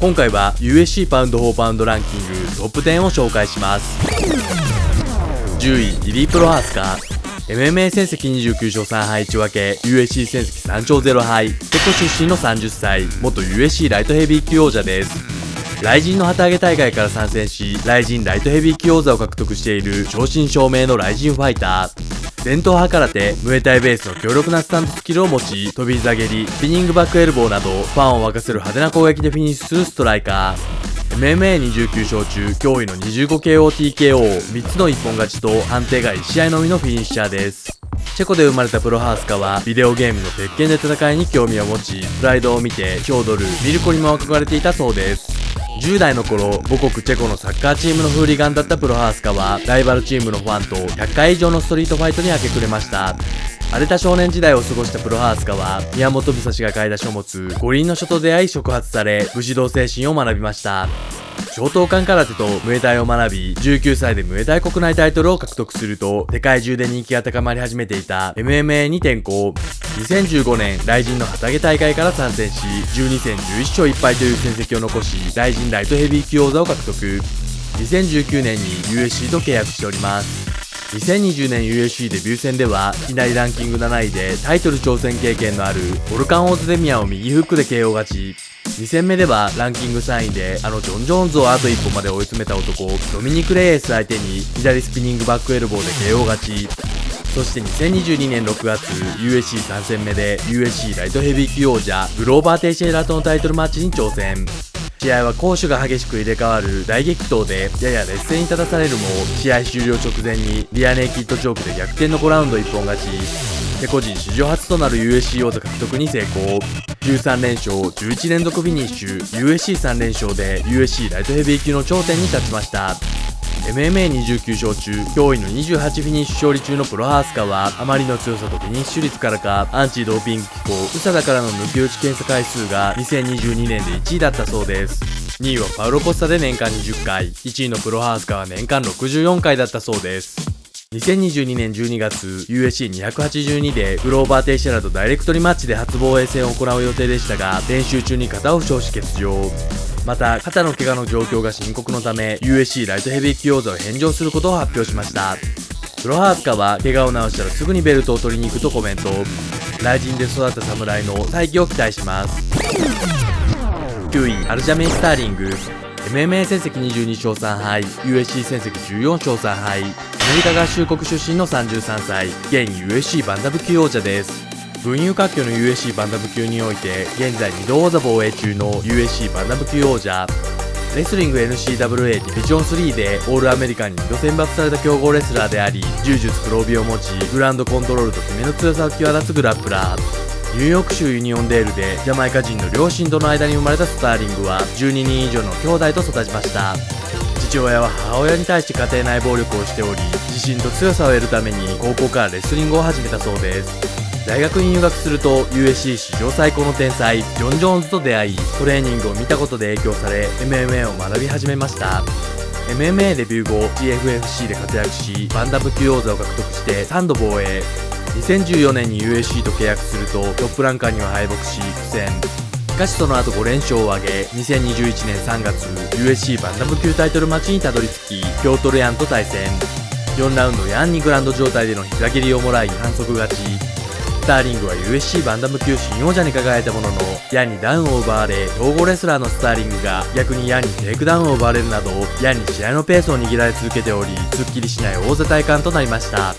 今回は USC パウンド・フォー・パウンドランキングトップ10を紹介します。10位、リリー・プロハースカ。MMA 戦績29勝3敗1分け、USC 戦績3勝0敗、チェコ出身の30歳、元 USC ライトヘビー級王者です。ライジンの旗揚げ大会から参戦し、ライジンライトヘビー級王座を獲得している正真正銘のライジンファイター。伝統派空手、ムエタイベースの強力なスタンドスキルを持ち、飛び膝蹴り、スピニングバックエルボーなど、ファンを沸かせる派手な攻撃でフィニッシュするストライカー。MMA29 勝中、驚異の 25KO/TKO、3つの一本勝ちと判定が1試合のみのフィニッシャーです。チェコで生まれたプロハースカは、ビデオゲームの鉄拳で戦いに興味を持ち、プライドを見て、ヒョードル、ミルコにも憧れていたそうです。10代の頃、母国チェコのサッカーチームのフーリガンだったプロハースカは、ライバルチームのファンと100回以上のストリートファイトに明け暮れました。荒れた少年時代を過ごしたプロハースカは、宮本武蔵が買い出しを持つ五輪の書と出会い触発され、武士道精神を学びました。超等間空手とムエタイを学び、19歳でムエタイ国内タイトルを獲得すると、世界中で人気が高まり始めていた MMA に転向。2015年、ライジンの旗揚げ大会から参戦し、12戦11勝1敗という戦績を残し、ライジンライトヘビー級王座を獲得。2019年に USC と契約しております。2020年 USC デビュー戦では、いきなりランキング7位でタイトル挑戦経験のあるボルカン・オーズデミアを右フックで KO 勝ち。2戦目ではランキング3位でジョン・ジョーンズをあと一歩まで追い詰めた男、ドミニク・レイエス相手に左スピニングバックエルボーで KO 勝ち。そして2022年6月、USC3 戦目で USC ライトヘビー級王者グローバー・テイシェイラとのタイトルマッチに挑戦。試合は攻守が激しく入れ替わる大激闘で、やや劣勢に立たされるも、試合終了直前にリアネイキッドチョークで逆転の5ラウンド一本勝ち。チェコ人史上初となる USC 王座獲得に成功。13連勝、11連続フィニッシュ、USC3 連勝で USC ライトヘビー級の頂点に立ちました。MMA29 勝中、驚異の28フィニッシュ勝利中のプロハースカは、あまりの強さとフィニッシュ率からか、アンチドーピング機構、USADA からの抜き打ち検査回数が2022年で1位だったそうです。2位はパウロ・コスタで年間20回、1位のプロハースカは年間64回だったそうです。2022年12月、USC282 でグローバー・テイシェラとダイレクトリマッチで初防衛戦を行う予定でしたが、練習中に肩を負傷し欠場。また、肩の怪我の状況が深刻のため、USC ライトヘビー級王座を返上することを発表しました。プロハースカは、怪我を治したらすぐにベルトを取りに行くとコメント。ライジンで育った侍の再起を期待します。9位、アルジャメイ・スターリング。MMA 戦績22勝3敗、USC 戦績14勝3敗、アメリカ合衆国出身の33歳、現 USC バンタム級王者です。群雄割拠の USC バンタム級において、現在2度王座防衛中の USC バンタム級王者。レスリング NCAA ディビジョン3でオールアメリカンに2度選抜された強豪レスラーであり、柔術黒帯を持ち、グラウンドコントロールと決めの強さを際立つグラップラー。ニューヨーク州ユニオンデールでジャマイカ人の両親との間に生まれたスターリングは12人以上の兄弟と育ちました。父親は母親に対して家庭内暴力をしており、自信と強さを得るために高校からレスリングを始めたそうです。大学に入学すると USC 史上最高の天才ジョン・ジョーンズと出会い、トレーニングを見たことで影響され MMA を学び始めました。MMA デビュー後 GFFC で活躍し、バンタム級王座を獲得して3度防衛。2014年に USC と契約するとトップランカーには敗北し苦戦。しかしその後5連勝を挙げ、2021年3月 USC バンタム級タイトルマッチにたどり着き、ピョートル・ヤンと対戦。4ラウンドヤンにグラウンド状態での膝蹴りをもらい反則勝ち。スターリングは USC バンタム級新王者に輝いたものの、ヤンにダウンを奪われ、強豪レスラーのスターリングが逆にヤンにテイクダウンを奪われるなど、ヤンに試合のペースを握られ続けており、すっきりしない王座体感となりました。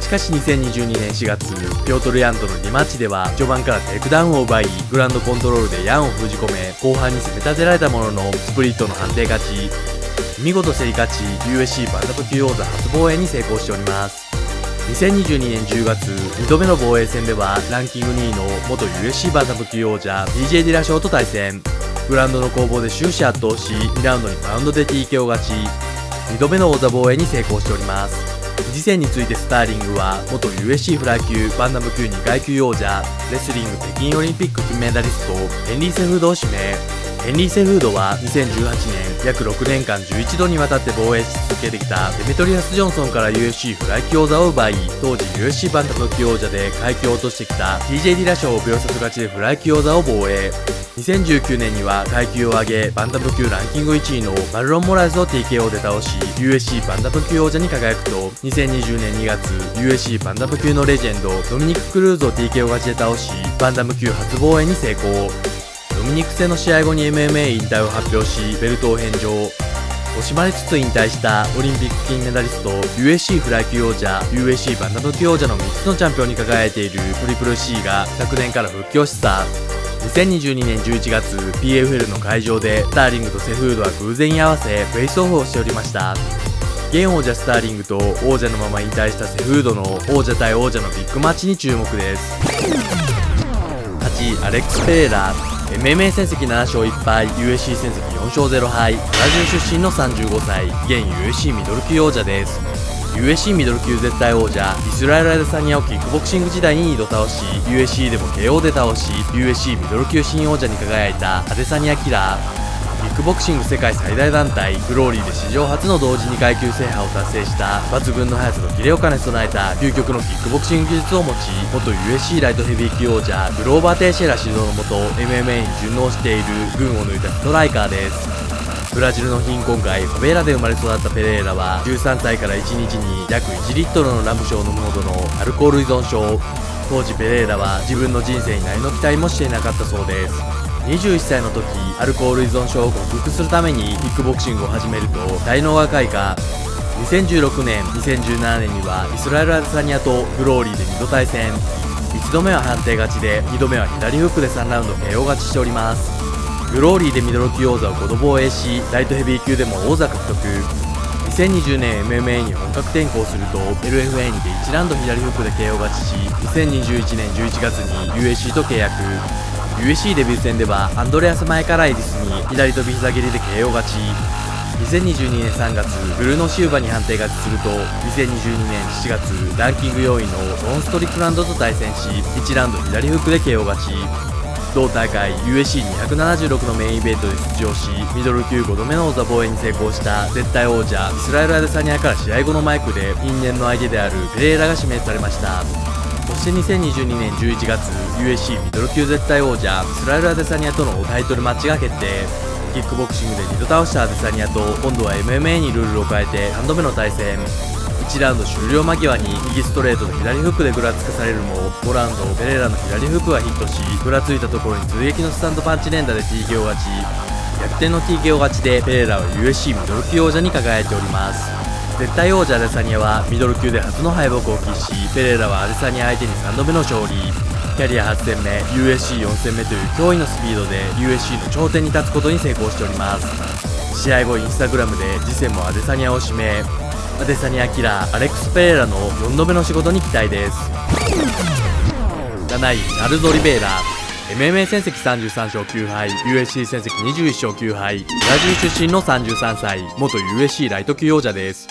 しかし2022年4月、ピョートル・ヤンとのリマッチでは序盤からテイクダウンを奪い、グラウンドコントロールでヤンを封じ込め、後半に攻め立てられたもののスプリットの判定勝ち。見事競り勝ち、 USC バンタム級王座初防衛に成功しております。2022年10月、2度目の防衛戦ではランキング2位の元 USC バンタム級王者 DJ ディラショーと対戦。グラウンドの攻防で終始圧倒し、2ラウンドにパウンドで TKO 勝ち。2度目の王座防衛に成功しております。次戦についてスターリングは元 USC フライ級バンタム級2階級王者、レスリング北京オリンピック金メダリストヘンリー・セフードを指名。ヘンリー・セフードは2018年約6年間11度にわたって防衛し続けてきたデメトリアス・ジョンソンから UFC フライ級王座を奪い、当時 UFC バンタム級王者で階級を落としてきた TJ ディラショーを秒殺勝ちでフライ級王座を防衛。2019年には階級を上げバンタム級ランキング1位のマルロン・モラレスを TKO で倒し UFC バンタム級王者に輝くと、2020年2月 UFC バンタム級のレジェンドドミニク・クルーズを TKO 勝ちで倒しバンタム級初防衛に成功。ドミニク戦の試合後に MMA 引退を発表しベルトを返上。惜しまれつつ引退したオリンピック金メダリスト UFC フライ級王者 UFC バンタム級王者の3つのチャンピオンに輝いているトリプル C が昨年から復帰を示唆。2022年11月 PFL の会場でスターリングとセフードは偶然に合わせフェイスオフをしておりました。現王者スターリングと王者のまま引退したセフードの王者対王者のビッグマッチに注目です。8位アレックス・ペレイラ。 MMA 戦績7勝1敗 UFC 戦績4勝0敗、ブラジル出身の35歳、現 UFC ミドル級王者です。 UFC ミドル級絶対王者イスラエル・アデサニアをキックボクシング時代に2度倒し UFC でも KO で倒し UFC ミドル級新王者に輝いたアデサニアキラー。キックボクシング世界最大団体グローリーで史上初の同時2階級制覇を達成した抜群の速さとキレを兼ね備えた究極のキックボクシング技術を持ち、元 UFC ライトヘビー級王者グローバー・テイシェラ指導のもと MMA に順応している群を抜いたストライカーです。ブラジルの貧困街ファベーラで生まれ育ったペレイラは13歳から1日に約1リットルのラム酒を飲むほどのアルコール依存症。当時ペレイラは自分の人生に何の期待もしていなかったそうです。21歳の時アルコール依存症を克服するためにキックボクシングを始めると才能が開花。2016年2017年にはイスラエル・アデサニアとグローリーで2度対戦。1度目は判定勝ちで2度目は左フックで3ラウンド KO 勝ちしております。グローリーでミドル級王座を5度防衛しライトヘビー級でも王座獲得。2020年 MMA に本格転向すると LFA にて1ラウンド左フックで KO 勝ちし2021年11月に UFC と契約。UFC デビュー戦ではアンドレアス・マエカライリスに左飛び膝蹴りで KO 勝ち。2022年3月ブルーノ・シウバに判定勝ちすると2022年7月ランキング4位のロン・ストリクランドと対戦し1ラウンド左フックで KO 勝ち。同大会 UFC276 のメインイベントで出場しミドル級5度目の王座防衛に成功した絶対王者イスラエル・アデサニアから試合後のマイクで因縁の相手であるペレイラが指名されました。そして2022年11月 UFC ミドル級絶対王者イスラエル・アデサニアとのタイトルマッチが決定。キックボクシングで2度倒したアデサニアと今度は MMA にルールを変えて3度目の対戦。1ラウンド終了間際に右ストレートと左フックでぐらつかされるも5ラウンドペレイラの左フックがヒットしぐらついたところに痛撃のスタンドパンチ連打で TKO 勝ち。逆転の TKO 勝ちでペレイラは UFC ミドル級王者に輝いております。絶対王者アデサニアはミドル級で初の敗北を喫しペレイラはアデサニア相手に3度目の勝利。キャリア8戦目 UFC4 戦目という驚異のスピードで UFC の頂点に立つことに成功しております。試合後インスタグラムで次戦もアデサニアを指名。アデサニアキラーアレックス・ペレイラの4度目の仕事に期待です。7位チャールズ・オリベイラ。 MMA 戦績33勝9敗 UFC 戦績21勝9敗、ブラジル出身の33歳、元 UFC ライト級王者です。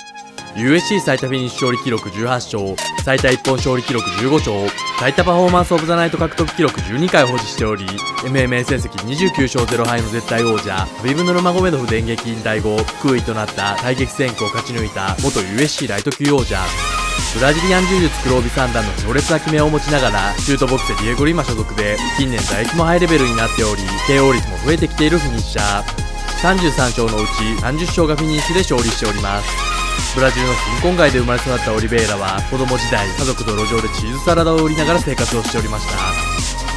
UFC 最多フィニッシュ勝利記録18勝、最多一本勝利記録15勝、最多パフォーマンスオブザナイト獲得記録12回を保持しており、MMA 戦績29勝0敗の絶対王者ハビブ・ヌルマゴメドフ電撃引退後空位となった対撃戦区を勝ち抜いた元 USC ライト級王者。ブラジリアン柔術黒帯三段の強烈な決めを持ちながらシュートボクセディエゴリマ所属で近年打撃もハイレベルになっており KO 率も増えてきているフィニッシャー。33勝のうち30勝がフィニッシュで勝利しております。ブラジルの貧困街で生まれ育ったオリベイラは子供時代家族と路上でチーズサラダを売りながら生活をしておりました。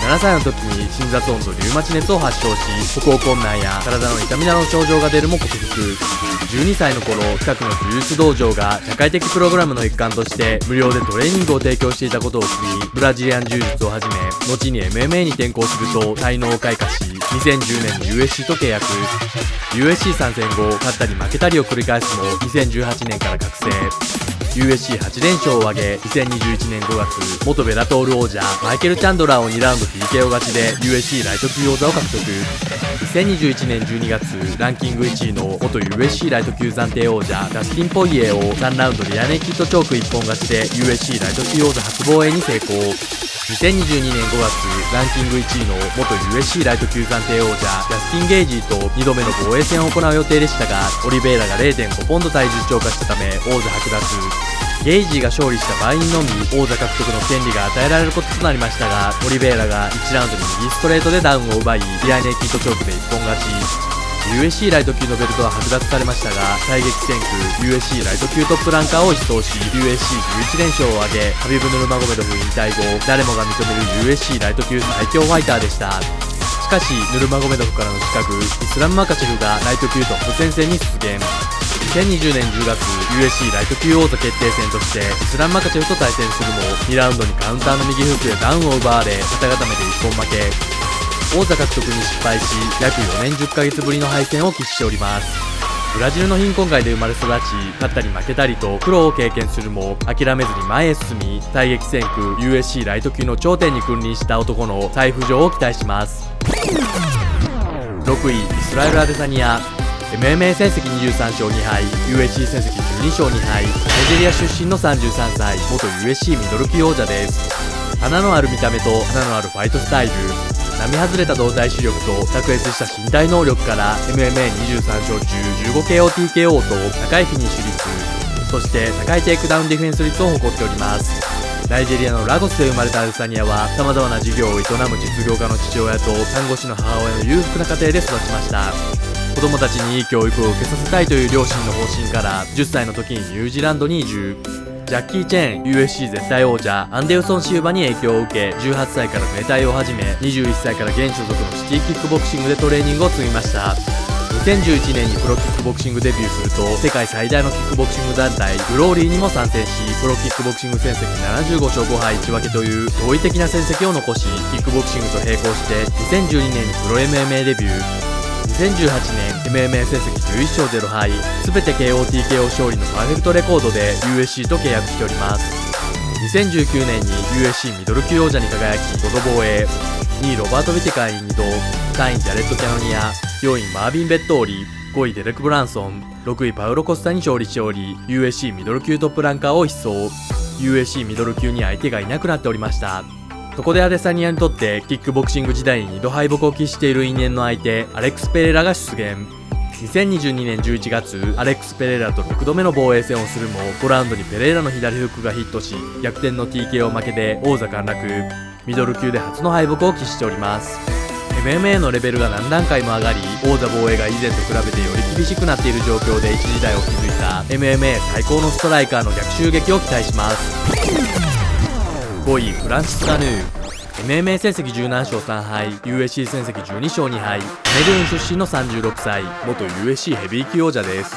7歳の時に心雑音とリウマチ熱を発症し歩行困難や体の痛みなどの症状が出るも克服。12歳の頃近くの柔術道場が社会的プログラムの一環として無料でトレーニングを提供していたことを知りブラジリアン柔術を始め後に MMA に転向すると才能を開花し2010年に USC と契約。 USC 参戦後勝ったり負けたりを繰り返すも2018年から覚醒。 USC8 連勝を挙げ2021年5月元ベラトール王者マイケル・チャンドラーを2ラウンド TKO 勝ちで USC ライト級王座を獲得。2021年12月ランキング1位の元 USC ライト級暫定王者ダスティン・ポイエーを3ラウンドリアネイキッドチョーク一本勝ちで USC ライト級王座初防衛に成功。2022年5月、ランキング1位の元 USC ライト級暫定王者ジャスティン・ゲイジーと2度目の防衛戦を行う予定でしたが、オリベイラが 0.5 ポンド体重超過したため王座剥奪。ゲイジーが勝利した場合のみ王座獲得の権利が与えられることとなりましたが、オリベイラが1ラウンドに右ストレートでダウンを奪い、リアネイキッドチョークで一本勝ち。USC ライト級のベルトは剥奪されましたが、最激戦区 USC ライト級トップランカーを一掃し USC11 連勝を挙げ、ハビブ・ヌルマゴメドフ引退後誰もが認める USC ライト級最強ファイターでした。しかしヌルマゴメドフからの刺客イスラム・マカチェフがライト級トップ戦線に出現。2020年10月 USC ライト級王座決定戦としてイスラム・マカチェフと対戦するも2ラウンドにカウンターの右フックでダウンを奪われ肩固めで一本負け、王座獲得に失敗し約4年10ヶ月ぶりの敗戦を喫しております。ブラジルの貧困街で生まれ育ち、勝ったり負けたりと苦労を経験するも諦めずに前へ進み、最激戦区 USC ライト級の頂点に君臨した男の再浮上を期待します。6位、イスラエル・アデサニア。 MMA 戦績23勝2敗、 USC 戦績12勝2敗、ナイジェリア出身の33歳、元 USC ミドル級王者です。花のある見た目と花のあるファイトスタイル、並外れた動体視力と卓越した身体能力から MMA23 勝中 15KOTKO と高いフィニッシュ率、そして高いテイクダウンディフェンス率を誇っております。ナイジェリアのラゴスで生まれたアデサニアは様々な事業を営む実業家の父親と看護師の母親の裕福な家庭で育ちました。子供たちにいい教育を受けさせたいという両親の方針から10歳の時にニュージーランドに移住。ジャッキー・チェーン USC 絶対王者アンデルソン・シウバに影響を受け18歳からムエタイを始め、21歳から現所属のシティキックボクシングでトレーニングを積みました。2011年にプロキックボクシングデビューすると世界最大のキックボクシング団体グローリーにも参戦し、プロキックボクシング戦績75勝5敗1分けという驚異的な戦績を残し、キックボクシングと並行して2012年にプロ MMA デビュー。2018年 MMA 戦績11勝0敗、全て KOTKO 勝利のパーフェクトレコードで USC と契約しております。2019年に USC ミドル級王者に輝き5度防衛、2位ロバート・ビテカイン2度、3位ジャレット・キャノニア、4位マービン・ベッドーリ、5位デレク・ブランソン、6位パウロ・コスタに勝利しており USC ミドル級トップランカーを一掃。 USC ミドル級に相手がいなくなっておりました。そこでアデサニアにとってキックボクシング時代に2度敗北を喫している因縁の相手アレックス・ペレラが出現。2022年11月、アレックス・ペレラと6度目の防衛戦をするも5ラウンドにペレラの左フックがヒットし逆転の TKO 負けで王座陥落。ミドル級で初の敗北を喫しております。 MMA のレベルが何段階も上がり王座防衛が以前と比べてより厳しくなっている状況で一時代を築いた MMA 最高のストライカーの逆襲撃を期待します。5位、フランシス・ガヌー。 MMA 戦績17勝3敗、 USC 戦績12勝2敗、カメルーン出身の36歳、元 USC ヘビー級王者です。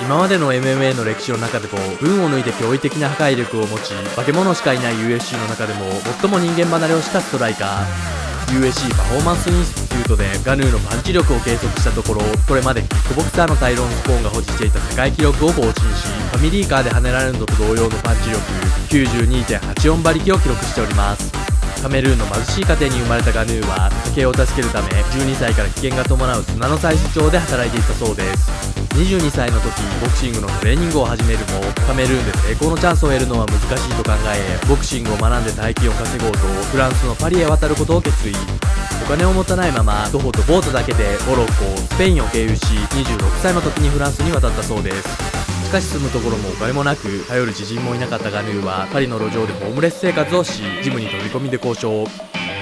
今までの MMA の歴史の中でも群を抜いて驚異的な破壊力を持ち、化け物しかいない USC の中でも最も人間離れをしたストライカー。 USC パフォーマンスインスティテュートでガヌーのパンチ力を計測したところ、これまでキックボクサーのタイロン・スコーンが保持していた世界記録を更新し、ファミリーカーで跳ねられるのと同様のパンチ力 92.84 馬力を記録しております。カメルーンの貧しい家庭に生まれたガヌーは家計を助けるため12歳から危険が伴う砂の採取場で働いていたそうです。22歳の時ボクシングのトレーニングを始めるもカメルーンで成功のチャンスを得るのは難しいと考え、ボクシングを学んで大金を稼ごうとフランスのパリへ渡ることを決意。お金を持たないまま徒歩とボートだけでモロッコ、スペインを経由し26歳の時にフランスに渡ったそうです。しかし住むところもお金もなく頼る知人もいなかったガヌーはパリの路上でホームレス生活をしジムに飛び込みで交渉。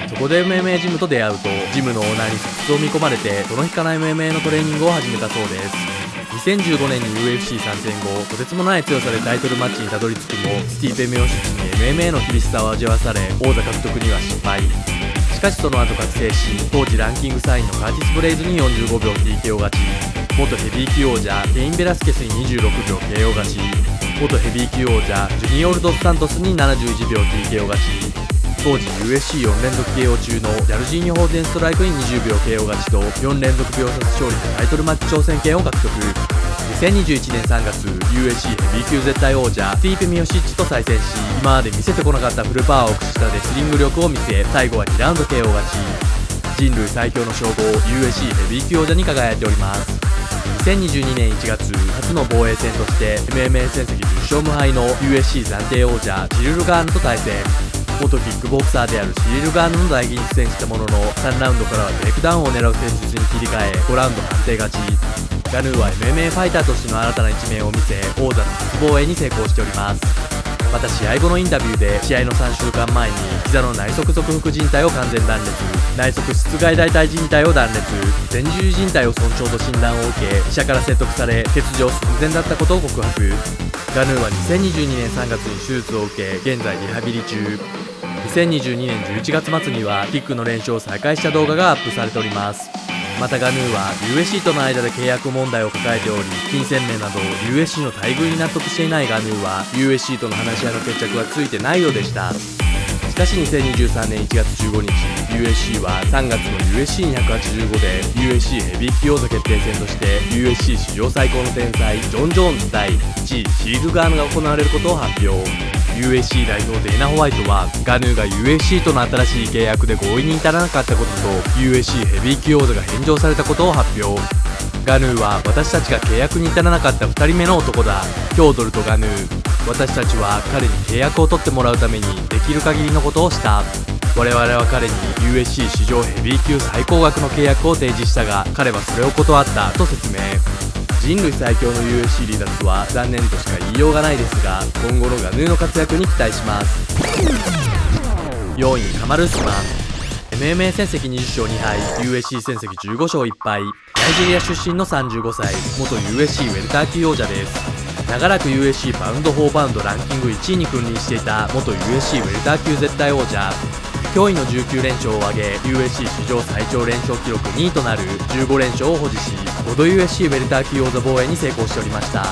そこで MMA ジムと出会うとジムのオーナーに素質を見込まれてその日から MMA のトレーニングを始めたそうです。2015年に UFC 参戦後とてつもない強さでタイトルマッチにたどり着くもスティーペ・ミオシッチに MMA の厳しさを味わわされ王座獲得には失敗。しかしその後覚醒し当時ランキング3位のカーティス・ブレイズに45秒 TKO 勝ち、元ヘビー級王者ケイン・ベラスケスに26秒 KO 勝ち、元ヘビー級王者ジュニオル・ドス・サントスに71秒 TKO 勝ち、当時 USC4 連続 KO 中のジャルジーニョ・ホーゼンストライクに20秒 KO 勝ちと4連続秒殺勝利でタイトルマッチ挑戦権を獲得。2021年3月 USC ヘビー級絶対王者スティーペ・ミオシッチと再戦し今まで見せてこなかったフルパワーを駆使したレスリング力を見せ最後は2ラウンド KO 勝ち、人類最強の称号 USC ヘビー級王者に輝いております。2022年1月初の防衛戦として MMA 戦績10勝無敗の USC 暫定王者ジルル・ガーンと対戦。元キックボクサーであるシリル・ガーヌの代議に苦戦したものの、3ラウンドからはテイクダウンを狙う戦術に切り替え5ラウンド判定勝ち。ガヌーは MMA ファイターとしての新たな一面を見せ、王座の初防衛に成功しております。また試合後のインタビューで、試合の3週間前に膝の内側側副靭帯を完全断裂、内側室外大腿靭帯を断裂、前十字靭帯を損傷と診断を受け、医者から説得され欠場寸前だったことを告白。ガヌーは2022年3月に手術を受け、現在リハビリ中。2022年11月末にはキックの練習を再開した動画がアップされております。またガヌーは USC との間で契約問題を抱えており、金銭面など USC の待遇に納得していないガヌーは USC との話し合いの決着はついてないようでした。しかし2023年1月15日 USC は3月の USC285 で USC ヘビー級王座決定戦として USC 史上最高の天才ジョン・ジョーンズ対1位シリル・ガーヌが行われることを発表。 USC 代表デイナ・ホワイトはガヌーが USC との新しい契約で合意に至らなかったことと USC ヘビー級王座が返上されたことを発表。ガヌーは私たちが契約に至らなかった2人目の男だ。ヒョードルとガヌー、私たちは彼に契約を取ってもらうためにできる限りのことをした。我々は彼に USC 史上ヘビー級最高額の契約を提示したが、彼はそれを断ったと説明。人類最強の USC 離脱は残念としか言いようがないですが、今後のガヌーの活躍に期待します。4位カマル・ウスマン。 MMA 戦績20勝2敗、 USC 戦績15勝1敗、ナイジェリア出身の35歳、元 USC ウェルター級王者です。長らく USC パウンド・フォー・パウンドランキング1位に君臨していた元 USC ウェルター級絶対王者。驚異の19連勝を挙げ USC 史上最長連勝記録2位となる15連勝を保持し、5度 USC ウェルター級王座防衛に成功しておりました。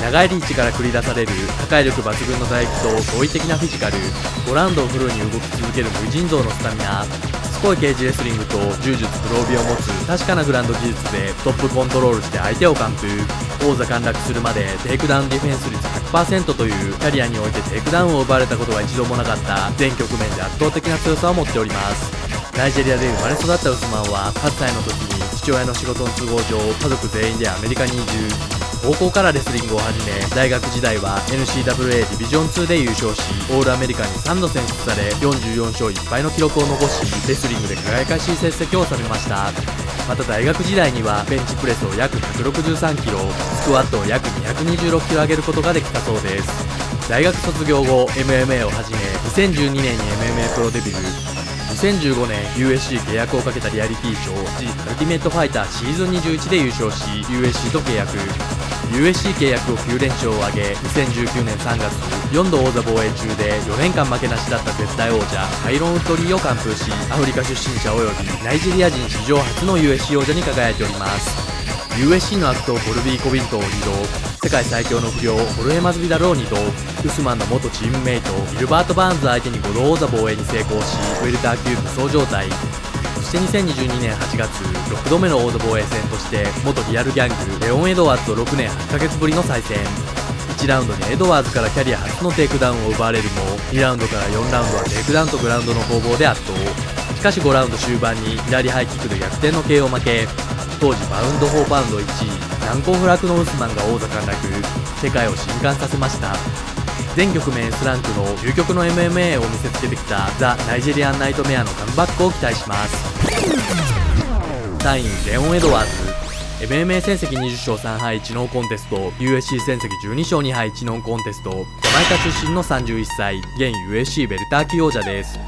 長いリーチから繰り出される破壊力抜群の打撃と驚異的なフィジカル、5ラウンドをフルに動き続ける無尽蔵のスタミナ、すごいケージレスリングと柔術黒帯を持つ確かなグラウンド技術でトップコントロールして相手を完封。王座陥落するまでテイクダウンディフェンス率 100% というキャリアにおいてテイクダウンを奪われたことは一度もなかった全局面で圧倒的な強さを持っております。ナイジェリアで生まれ育ったウスマンは8歳の時に父親の仕事の都合上家族全員でアメリカに移住。高校からレスリングを始め、大学時代は NCAA ディビジョン2で優勝し、オールアメリカに3度選出され44勝1敗の記録を残し、レスリングで輝かしい成績を収めました。また大学時代にはベンチプレスを約163キロ、スクワットを約226キロ上げることができたそうです。大学卒業後 MMA を始め、2012年に MMA プロデビュー。2015年 USC 契約をかけたリアリティショー The Ultimate Fighter シーズン21で優勝し USC と契約。 USC 契約後9連勝を挙げ、2019年3月4度王座防衛中で4年間負けなしだった絶対王者カイロン・ウッドリーを完封し、アフリカ出身者およびナイジェリア人史上初の USC 王者に輝いております。 USC の悪党コルビー・コビントを2度、世界最強の不良ホルヘ・マズビダルを2度、ウスマンの元チームメイトギルバート・バーンズ相手に5度王座防衛に成功し、ウェルター級無双状態。そして2022年8月6度目の王座防衛戦として元リアルギャングレオン・エドワーズと6年8ヶ月ぶりの再戦。1ラウンドにエドワーズからキャリア初のテイクダウンを奪われるも、2ラウンドから4ラウンドはテイクダウンとグラウンドの攻防で圧倒。しかし5ラウンド終盤に左ハイキックで逆転の KO 負け。当時パウンド・フォー・パウンド1位難攻不落のウスマンが王座陥落、世界を震撼させました。全局面 S ランクの究極の MMA を見せつけてきたザ・ナイジェリアンナイトメアのカムバックを期待します。3位レオン・エドワーズ。 MMA 戦績20勝3敗1ノーコンテスト、 USC 戦績12勝2敗1ノーコンテスト、ジャマイカ出身の31歳、現 USC ベルター級王者です。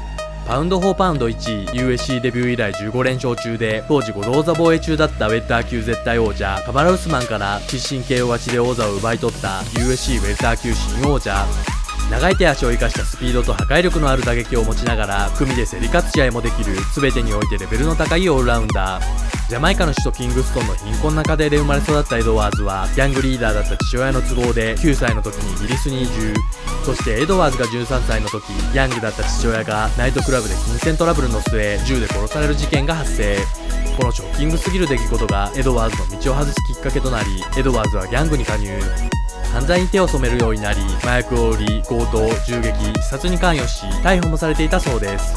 パウンド・フォー・パウンド1位、 USC デビュー以来15連勝中で、当時5度王座防衛中だったウェルター級絶対王者カバラ・ウスマンから必死 KO 勝ちで王座を奪い取った USC ウェルター級新王者。長い手足を生かしたスピードと破壊力のある打撃を持ちながら組で競り勝つ試合もできる、全てにおいてレベルの高いオールラウンダー。ジャマイカの首都キングストンの貧困な家庭で生まれ育ったエドワーズは、ギャングリーダーだった父親の都合で9歳の時にイギリスに移住。そしてエドワーズが13歳の時、ヤングだった父親がナイトクラブで金銭トラブルの末銃で殺される事件が発生。このショッキングすぎる出来事がエドワーズの道を外すきっかけとなり、エドワーズはギャングに加入。犯罪に手を染めるようになり、麻薬を売り、強盗、銃撃、自殺に関与し、逮捕もされていたそうです。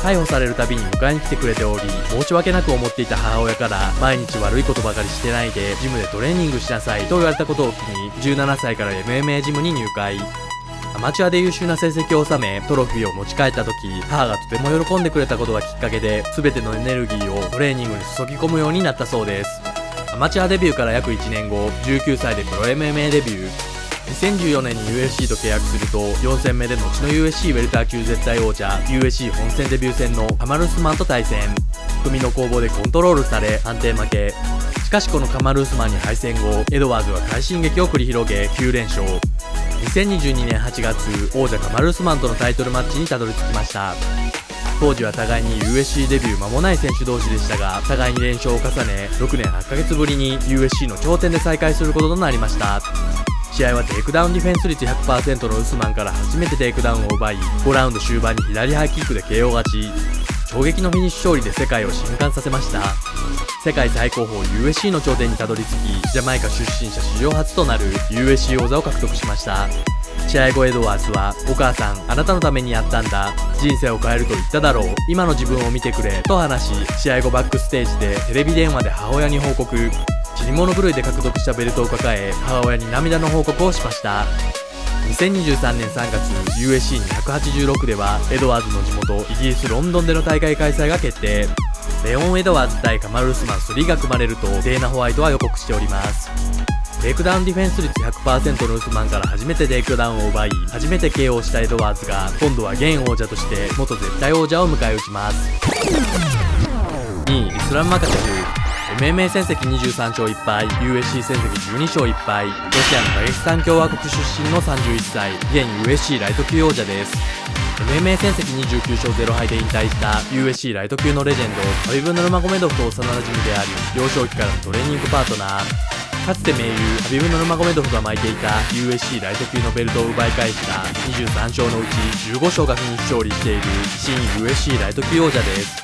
逮捕されるたびに迎えに来てくれており、申し訳なく思っていた母親から、毎日悪いことばかりしてないでジムでトレーニングしなさいと言われたことを機に、17歳から MMA ジムに入会。アマチュアで優秀な成績を収めトロフィーを持ち帰った時、母がとても喜んでくれたことがきっかけで全てのエネルギーをトレーニングに注ぎ込むようになったそうです。アマチュアデビューから約1年後、19歳でプロ MMA デビュー。2014年に UFC と契約すると、4戦目で後の USC ウェルター級絶対王者 USC 本戦デビュー戦のカマル・ウスマンと対戦。組の攻防でコントロールされ判定負け。しかしこのカマル・ウスマンに敗戦後、エドワーズは快進撃を繰り広げ9連勝。2022年8月、王者カマル・ウスマンとのタイトルマッチにたどり着きました。当時は互いに USC デビュー間もない選手同士でしたが、互いに連勝を重ね、6年8ヶ月ぶりに USC の頂点で再会することとなりました。試合はテイクダウンディフェンス率 100% のウスマンから初めてテイクダウンを奪い、5ラウンド終盤に左ハイキックで KO 勝ち。衝撃のフィニッシュ勝利で世界を震撼させました。世界最高峰 USC の頂点にたどり着き、ジャマイカ出身者史上初となる USC 王座を獲得しました。試合後エドワーズは、お母さん、あなたのためにやったんだ。人生を変えると言っただろう。今の自分を見てくれ。と話し、試合後バックステージでテレビ電話で母親に報告。死に物狂いで獲得したベルトを抱え、母親に涙の報告をしました。2023年3月、USC286 では、エドワーズの地元、イギリス・ロンドンでの大会開催が決定。レオン・エドワーズ対カマル・ウスマン3が組まれると、デーナ・ホワイトは予告しております。テイクダウンディフェンス率 100% のウスマンから初めてテイクダウンを奪い、初めて KO したエドワーズが、今度は現王者として元絶対王者を迎え撃ちます。2位、イスラム・マカチェフ。MMA 戦績23勝1敗、USC 戦績12勝1敗、ロシアのダゲスタン共和国出身の31歳、現 USC ライト級王者です。MMA 戦績29勝0敗で引退した USC ライト級のレジェンド、ハビブ・ヌルマゴメドフと幼馴染であり、幼少期からのトレーニングパートナー。かつて盟友、ハビブ・ヌルマゴメドフが巻いていた USC ライト級のベルトを奪い返した23勝のうち15勝がフィニッシュ勝利している新 USC ライト級王者です。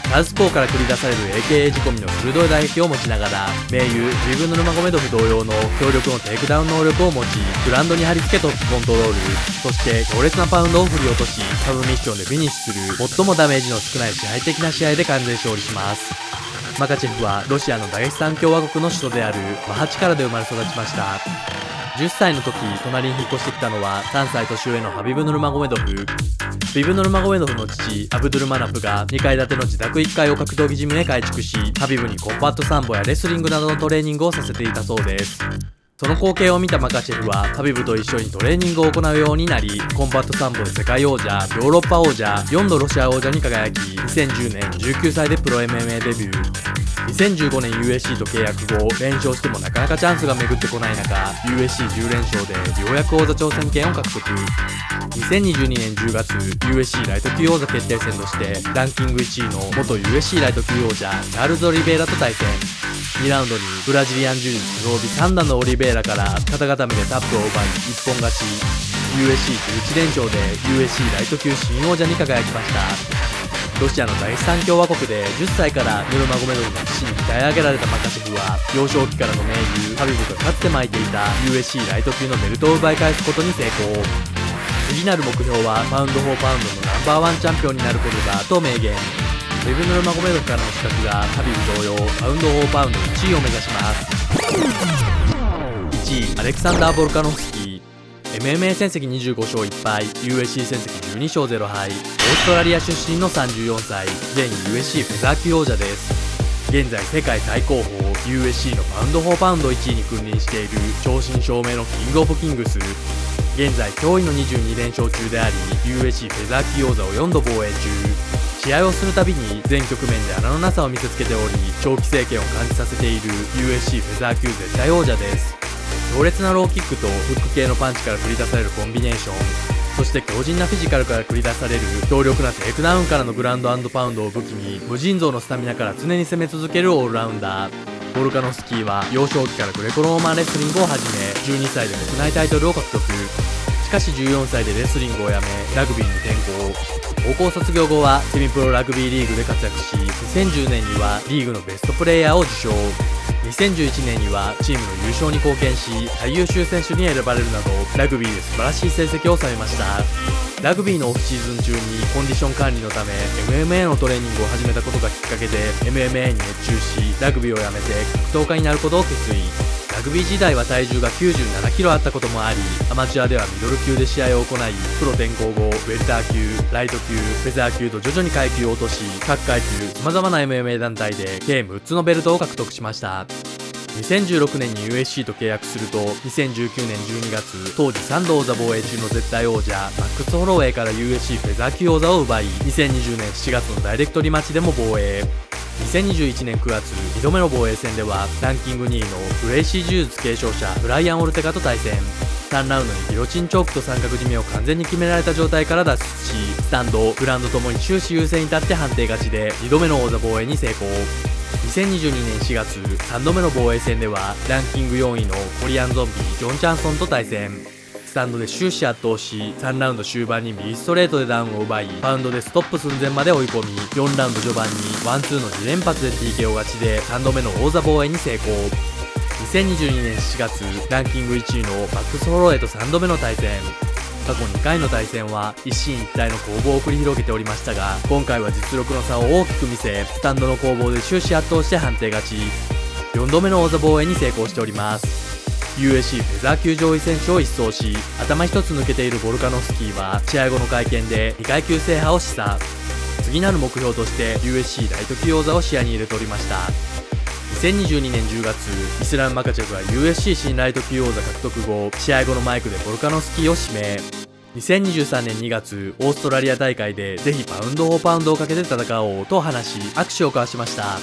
サウスポーから繰り出される AKA 仕込みの鋭い打撃を持ちながら、盟友ハビブ・ヌルマゴメドフ同様の強力のテイクダウン能力を持ち、グラウンドに貼り付けトップコントロール、そして強烈なパウンドを振り落とし、サブミッションでフィニッシュする最もダメージの少ない支配的な試合で完全勝利します。マカチェフはロシアのダゲスタン共和国の首都であるマハチカラで生まれ育ちました。10歳の時、隣に引っ越してきたのは3歳年上のハビブ・ヌルマゴメドフ。ハビブ・ヌルマゴメドフの父、アブドゥル・マナプが2階建ての自宅1階を格闘技ジムへ改築し、ハビブにコンバットサンボやレスリングなどのトレーニングをさせていたそうです。その光景を見たマカチェフは、ハビブと一緒にトレーニングを行うようになり、コンバットサンボで世界王者、ヨーロッパ王者、4度ロシア王者に輝き、2010年19歳でプロ MMA デビュー。2015年 USC と契約後、連勝してもなかなかチャンスが巡ってこない中、USC10 連勝でようやく王座挑戦権を獲得。2022年10月、USC ライト級王座決定戦として、ランキング1位の元 USC ライト級王者、チャールズ・オリベイラと対戦。2ラウンドにブラジリアン柔術黒帯3段のオリベイラから肩固めでタップを奪い一本勝ち。 USC11 連勝で USC ライト級新王者に輝きました。ロシアのダゲスタン共和国で10歳からヌルマゴメドフの父に鍛え上げられたマカチェフは、幼少期からの盟友ハビブがかつて巻いていた USC ライト級のベルトを奪い返すことに成功。次なる目標はパウンド・フォー・パウンドのナンバーワンチャンピオンになることだと明言。ハビブ・ヌルマゴメドフからの資格がハビブ同様パウンド・フォー・パウンド1位を目指します。1位、アレクサンダー・ボルカノフスキー。MMA 戦績25勝1敗、USC 戦績12勝0敗、オーストラリア出身の34歳、現 USC フェザー級王者です。現在世界最高峰 USC のパウンド・フォー・パウンド1位に君臨している正真正銘のキング・オブ・キングス。現在驚異の22連勝中であり、 USC フェザー級王座を4度防衛中。試合をするたびに全局面で穴のなさを見せつけており、長期政権を感じさせている USC フェザー級絶対王者です。強烈なローキックとフック系のパンチから繰り出されるコンビネーション、そして強靭なフィジカルから繰り出される強力なテイクダウンからのグラウンド&パウンドを武器に、無尽蔵のスタミナから常に攻め続けるオールラウンダー。ボルカノフスキーは幼少期からグレコローマンレスリングをはじめ、12歳で国内タイトルを獲得。しかし14歳でレスリングをやめ、ラグビーに転向。高校卒業後はセミプロラグビーリーグで活躍し、2010年にはリーグのベストプレイヤーを受賞。2011年にはチームの優勝に貢献し、最優秀選手に選ばれるなど、ラグビーで素晴らしい成績を収めました。ラグビーのオフシーズン中にコンディション管理のため MMA のトレーニングを始めたことがきっかけで MMA に熱中し、ラグビーをやめて格闘家になることを決意。ラグビー時代は体重が97キロあったこともあり、アマチュアではミドル級で試合を行い、プロ転向後ウェルター級、ライト級、フェザー級と徐々に階級を落とし、各階級様々な MMA 団体で計6つのベルトを獲得しました。2016年に USC と契約すると、2019年12月、当時3度王座防衛中の絶対王者マックス・ホロウェイから USC フェザー級王座を奪い、2020年7月のダイレクトリマッチでも防衛。2021年9月、2度目の防衛戦ではランキング2位のブレイシー柔術継承者ブライアン・オルテガと対戦。3ラウンドにギロチンチョークと三角締めを完全に決められた状態から脱出し、スタンド、グラウンドともに終始優勢に立って判定勝ちで2度目の王座防衛に成功。2022年4月、3度目の防衛戦ではランキング4位のコリアンゾンビジョン・チャンソンと対戦。スタンドで終始圧倒し、3ラウンド終盤に右ストレートでダウンを奪い、パウンドでストップ寸前まで追い込み、4ラウンド序盤にワンツーの2連発で TKO 勝ちで3度目の王座防衛に成功。2022年7月、ランキング1位のマックス・ホロウェイと3度目の対戦。過去2回の対戦は一進一退の攻防を繰り広げておりましたが、今回は実力の差を大きく見せ、スタンドの攻防で終始圧倒して判定勝ち、4度目の王座防衛に成功しております。USC フェザー級上位選手を一掃し、頭一つ抜けているボルカノフスキーは試合後の会見で2階級制覇を示唆。次なる目標として USC ライト級王座を視野に入れておりました。2022年10月、イスラム・マカチェフは USC 新ライト級王座獲得後、試合後のマイクでボルカノフスキーを指名。2023年2月、オーストラリア大会でぜひパウンド・フォー・パウンドをかけて戦おうと話し、握手を交わしました。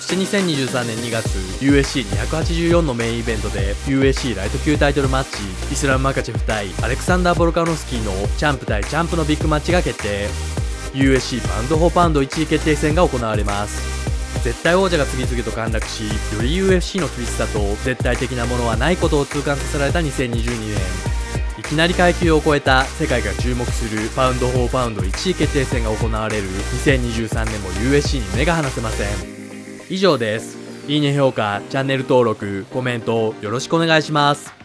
そして2023年2月、USC284 のメインイベントで USC ライト級タイトルマッチ、イスラム・マカチェフ対アレクサンダー・ボルカノフスキーのチャンプ対チャンプのビッグマッチが決定。 USC パウンド・フォー・パウンド1位決定戦が行われます。絶対王者が次々と陥落し、より UFC の厳しさと絶対的なものはないことを痛感させられた2022年。いきなり階級を超えた世界が注目するパウンド・フォー・パウンド1位決定戦が行われる2023年も USC に目が離せません。以上です。いいね、評価、チャンネル登録、コメントよろしくお願いします。